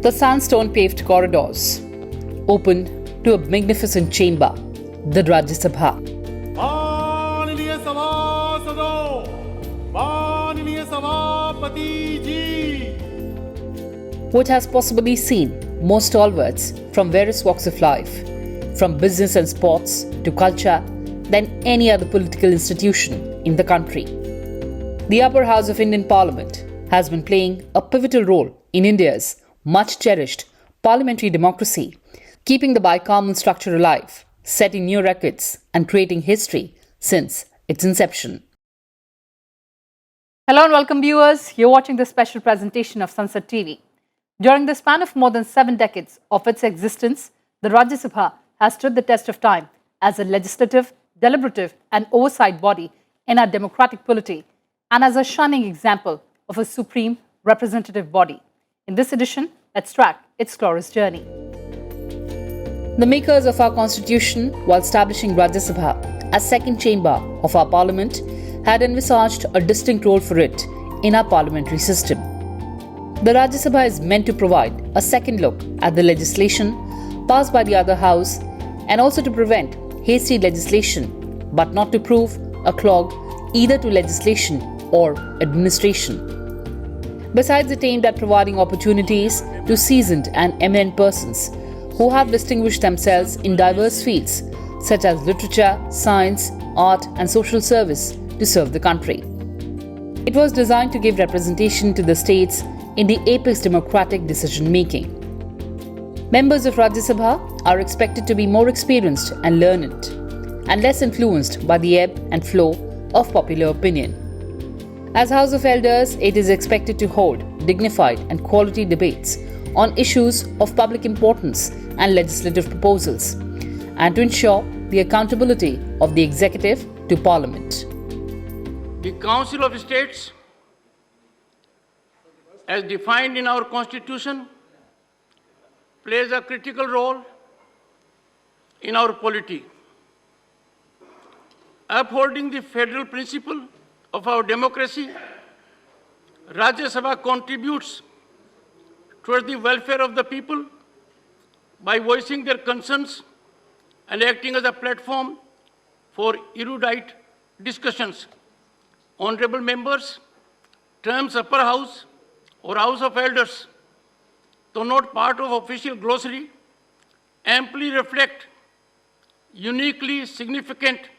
The sandstone-paved corridors opened to a magnificent chamber, the Rajya Sabha. माननीय सभासदों, माननीय सभापति जी. What has possibly seen more stalwarts from various walks of life, from business and sports to culture, than any other political institution in the country. The upper house of Indian Parliament has been playing a pivotal role in India's much cherished parliamentary democracy, keeping the bicameral structure alive, setting new records, and creating history since its inception. Hello and welcome, viewers. You're watching this special presentation of Sansad TV. During the span of more than 7 decades of its existence, the Rajya Sabha has stood the test of time as a legislative, deliberative, and oversight body in our democratic polity, and as a shining example of a supreme representative body. In this edition, let's track its glorious journey. The makers of our constitution, while establishing Rajya Sabha as second chamber of our parliament, had envisaged a distinct role for it in our parliamentary system. The Rajya Sabha is meant to provide a second look at the legislation passed by the other house and also to prevent hasty legislation, but not to prove a clog either to legislation or administration. Besides, it aimed at providing opportunities to seasoned and eminent persons who have distinguished themselves in diverse fields such as literature, science, art, and social service to serve the country. It was designed to give representation to the states in the apex democratic decision-making. Members of Rajya Sabha are expected to be more experienced and learned, and less influenced by the ebb and flow of popular opinion. As House of Elders, it is expected to hold dignified and quality debates on issues of public importance and legislative proposals, and to ensure the accountability of the executive to Parliament. The Council of States, as defined in our Constitution, plays a critical role in our polity. Upholding the federal principle of our democracy, Rajya Sabha contributes towards the welfare of the people by voicing their concerns and acting as a platform for erudite discussions. Honorable members, terms upper house or House of Elders, though not part of official glossary, amply reflect uniquely significant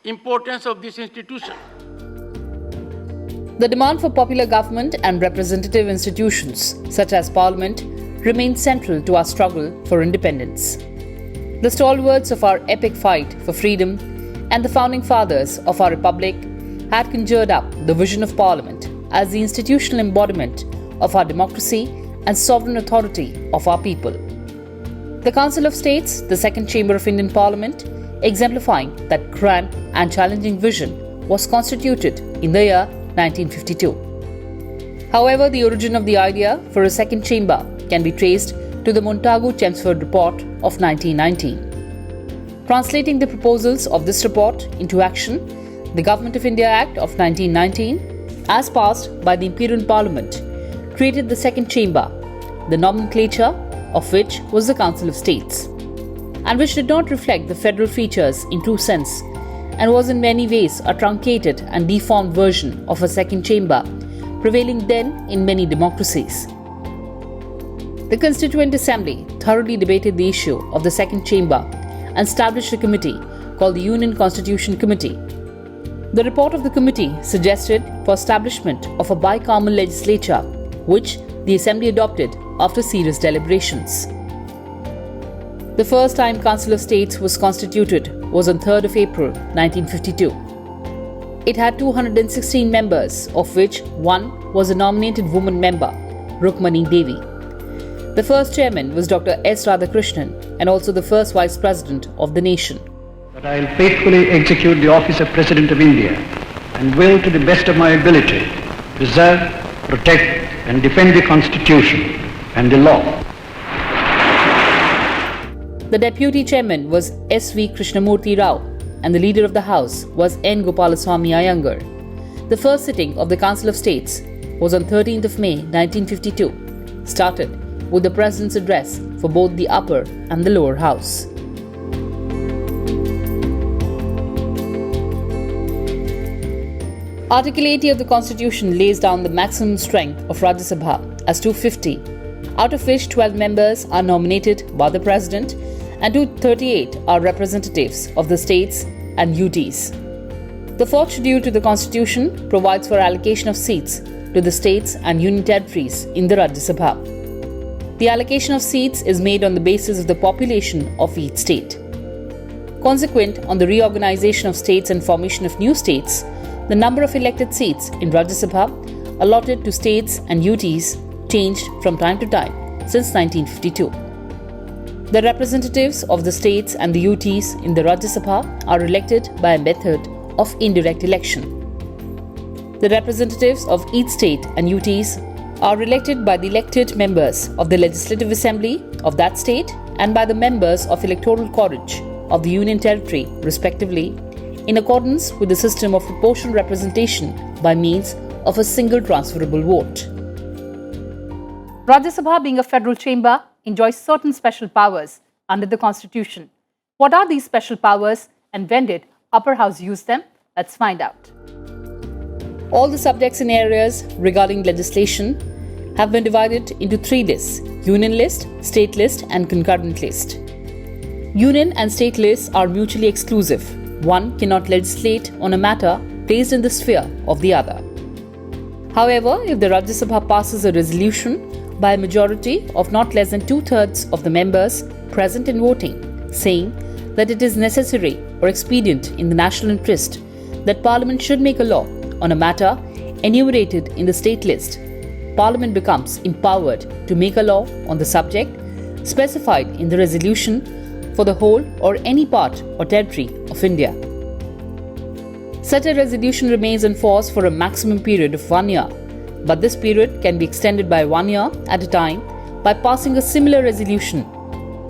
importance of this institution. The demand for popular government and representative institutions, such as Parliament, remains central to our struggle for independence. The stalwarts of our epic fight for freedom and the founding fathers of our republic had conjured up the vision of Parliament as the institutional embodiment of our democracy and sovereign authority of our people. The Council of States, the second chamber of Indian Parliament, exemplifying that grand and challenging vision, was constituted in the year 1952. However, the origin of the idea for a second chamber can be traced to the Montagu-Chelmsford Report of 1919. Translating the proposals of this report into action, the Government of India Act of 1919, as passed by the Imperial Parliament, created the second chamber, the nomenclature of which was the Council of States, and which did not reflect the federal features in true sense, and was in many ways a truncated and deformed version of a second chamber prevailing then in many democracies. The Constituent Assembly thoroughly debated the issue of the second chamber and established a committee called the Union Constitution Committee. The report of the committee suggested for establishment of a bicameral legislature, which the Assembly adopted after serious deliberations. The first time Council of States was constituted was on 3rd of April 1952. It had 216 members, of which one was a nominated woman member, Rukmani Devi. The first chairman was Dr. S. Radhakrishnan and also the first vice president of the nation. That I will faithfully execute the office of President of India and will, to the best of my ability, preserve, protect and defend the Constitution and the law. The deputy chairman was S.V. Krishnamurti Rao and the leader of the House was N. Gopalaswamy Iyengar. The first sitting of the Council of States was on 13th of May 1952, started with the President's address for both the upper and the lower house. Article 80 of the Constitution lays down the maximum strength of Rajya Sabha as 250, out of which 12 members are nominated by the President and 238 are representatives of the states and UTs. The fourth schedule to the Constitution provides for allocation of seats to the states and union territories in the Rajya Sabha. The allocation of seats is made on the basis of the population of each state. Consequent on the reorganization of states and formation of new states, the number of elected seats in Rajya Sabha allotted to states and UTs changed from time to time since 1952. The representatives of the states and the UTs in the Rajya Sabha are elected by a method of indirect election. The representatives of each state and UTs are elected by the elected members of the Legislative Assembly of that state and by the members of Electoral College of the Union Territory, respectively, in accordance with the system of proportional representation by means of a single transferable vote. Rajya Sabha, being a federal chamber, enjoys certain special powers under the Constitution. What are these special powers and when did Upper House use them? Let's find out. All the subjects and areas regarding legislation have been divided into 3 lists: Union List, State List and Concurrent List. Union and state lists are mutually exclusive. One cannot legislate on a matter placed in the sphere of the other. However, if the Rajya Sabha passes a resolution by a majority of not less than 2/3 of the members present and voting, saying that it is necessary or expedient in the national interest that Parliament should make a law on a matter enumerated in the state list, Parliament becomes empowered to make a law on the subject specified in the resolution for the whole or any part or territory of India. Such a resolution remains in force for a maximum period of 1 year, but this period can be extended by 1 year at a time by passing a similar resolution.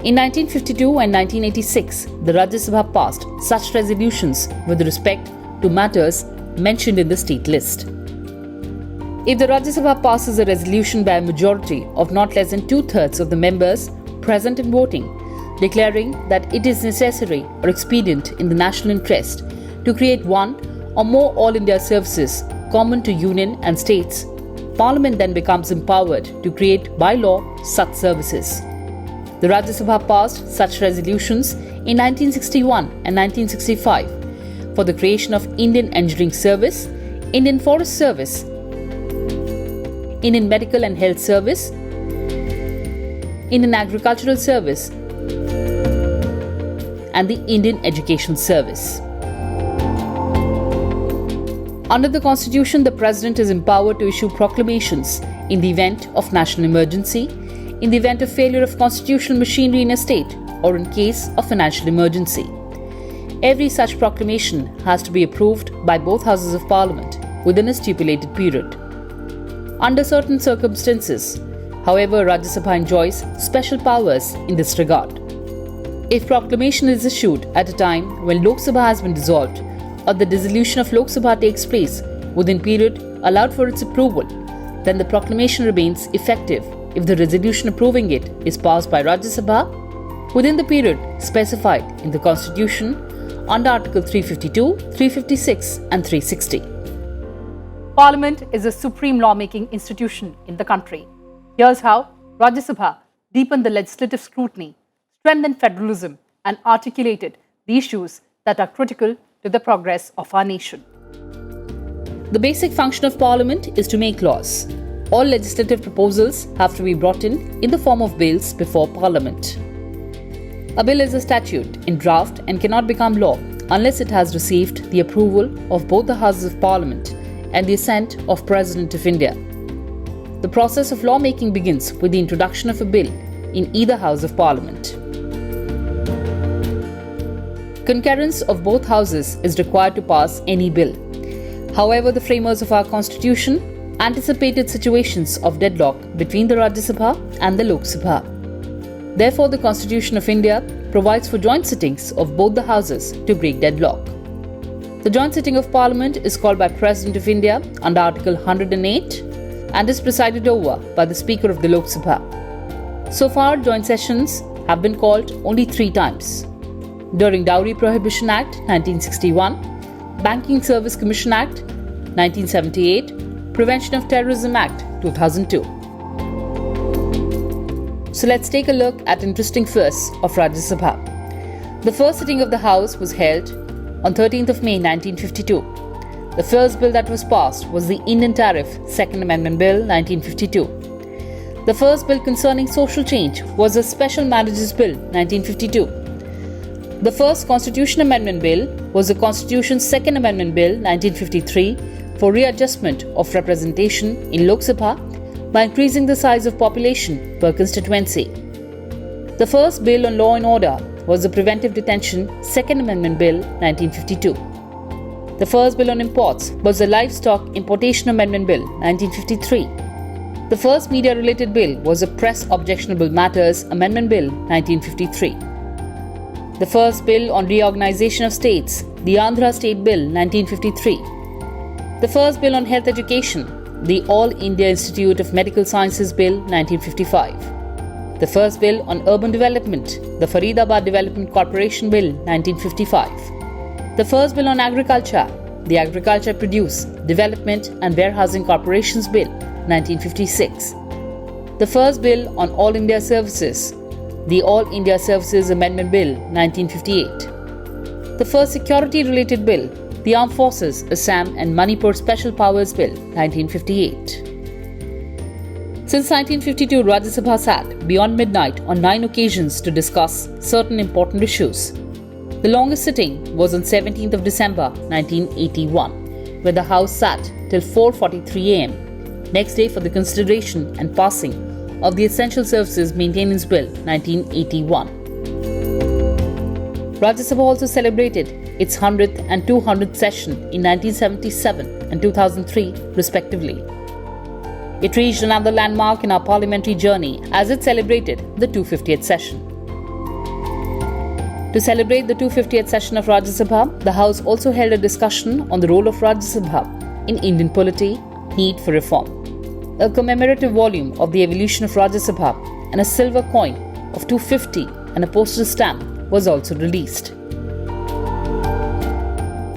In 1952 and 1986, the Rajya Sabha passed such resolutions with respect to matters mentioned in the state list. If the Rajya Sabha passes a resolution by a majority of not less than 2/3 of the members present and voting, declaring that it is necessary or expedient in the national interest to create one or more All India services common to Union and states, Parliament then becomes empowered to create by law such services. The Rajya Sabha passed such resolutions in 1961 and 1965 for the creation of Indian Engineering Service, Indian Forest Service, Indian Medical and Health Service, Indian Agricultural Service, and the Indian Education Service. Under the Constitution, the President is empowered to issue proclamations in the event of national emergency, in the event of failure of constitutional machinery in a state, or in case of financial emergency. Every such proclamation has to be approved by both Houses of Parliament within a stipulated period. Under certain circumstances, however, Rajya Sabha enjoys special powers in this regard. If proclamation is issued at a time when Lok Sabha has been dissolved or the dissolution of Lok Sabha takes place within period allowed for its approval, then the proclamation remains effective if the resolution approving it is passed by Rajya Sabha within the period specified in the Constitution under Article 352, 356 and 360. Parliament is a supreme lawmaking institution in the country. Here's how Rajya Sabha deepened the legislative scrutiny, strengthened federalism and articulated the issues that are critical to the progress of our nation. The basic function of Parliament is to make laws. All legislative proposals have to be brought in the form of bills before Parliament. A bill is a statute in draft and cannot become law unless it has received the approval of both the Houses of Parliament and the assent of President of India. The process of lawmaking begins with the introduction of a bill in either House of Parliament. Concurrence of both houses is required to pass any bill. However, the framers of our Constitution anticipated situations of deadlock between the Rajya Sabha and the Lok Sabha. Therefore, the Constitution of India provides for joint sittings of both the houses to break deadlock. The joint sitting of Parliament is called by President of India under Article 108 and is presided over by the Speaker of the Lok Sabha. So far, joint sessions have been called only 3 times. During Dowry Prohibition Act 1961, Banking Service Commission Act 1978, Prevention of Terrorism Act 2002. So let's take a look at interesting firsts of Rajya Sabha. The first sitting of the House was held on 13th of May 1952. The first bill that was passed was the Indian Tariff Second Amendment Bill 1952. The first bill concerning social change was the Special Marriages Bill 1952. The first Constitution Amendment Bill was the Constitution's Second Amendment Bill 1953 for readjustment of representation in Lok Sabha by increasing the size of population per constituency. The first bill on law and order was the Preventive Detention Second Amendment Bill 1952. The first bill on imports was the Livestock Importation Amendment Bill 1953. The first media-related bill was the Press Objectionable Matters Amendment Bill 1953. The first bill on reorganization of states, the Andhra State Bill 1953. The first bill on health education, the All India Institute of Medical Sciences Bill 1955. The first bill on urban development, the Faridabad Development Corporation Bill 1955. The first bill on agriculture, the Agriculture Produce, Development and Warehousing Corporations Bill 1956. The first bill on All India Services, the All India Services Amendment Bill 1958. The first security-related bill, the Armed Forces, Assam and Manipur Special Powers Bill 1958. Since 1952, Rajya Sabha sat beyond midnight on 9 occasions to discuss certain important issues. The longest sitting was on 17th of December 1981, where the House sat till 4:43 am, next day for the consideration and passing of the Essential Services Maintenance Bill 1981. Rajya Sabha also celebrated its 100th and 200th session in 1977 and 2003 respectively. It reached another landmark in our parliamentary journey as it celebrated the 250th session. To celebrate the 250th session of Rajya Sabha, the House also held a discussion on the role of Rajya Sabha in Indian polity, need for reform. A commemorative volume of the evolution of Rajya Sabha and a silver coin of 250 and a postal stamp was also released.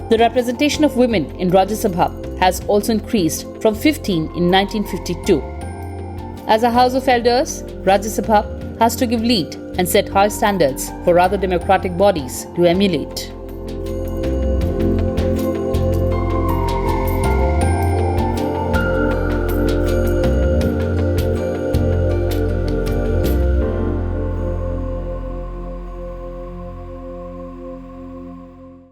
The representation of women in Rajya Sabha has also increased from 15 in 1952. As a House of Elders, Rajya Sabha has to give lead and set high standards for other democratic bodies to emulate.